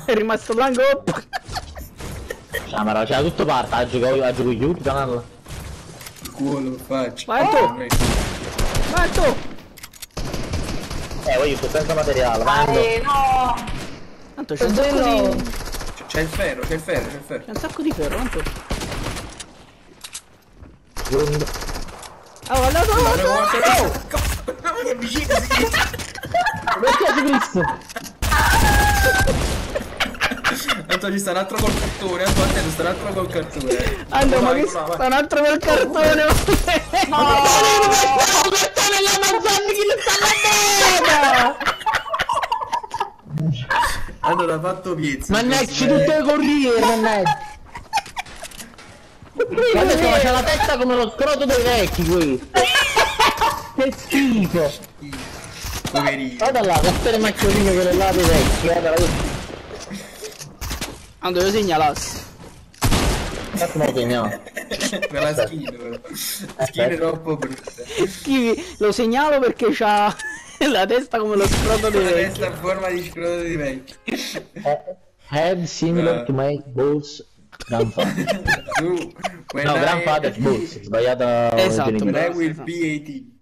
È rimasto blanco. Cioè, ma c'era tutto parte, ha giocato YouTube canale. Il culo faccio. Vai tu! Vai tu! Voglio sto senza materiale, vado. No! Tanto c'è un sacco di... C'è il ferro, c'è il ferro, c'è il ferro. C'è un sacco di ferro, tanto. Oh, guarda, Che vicino si... Perché ci Cristo? Tanto ci sta un altro col cartone, attento, sta un altro col cartone. Ando, ma che sta un altro col cartone, No! Allora, fatto pizza. Mannaggia tutte le corriere, mannaggia. Guarda che c'ha la testa come lo scroto dei vecchi qui. Che schifo. Poverino. Guarda là, queste le macchioline quelle là dei vecchi, guarda là. Ando, io segnalassi. Cazzo me lo segniamo. Per la skin, però. Skin troppo brutta. Lo segnalo perché c'ha la testa come lo scroto dei La vecchi. testa a forma di scroto di vecchi. Head similar to my balls grandfather. Tu, No, grandfather's balls, sbagliata. Esatto. When I will be 18.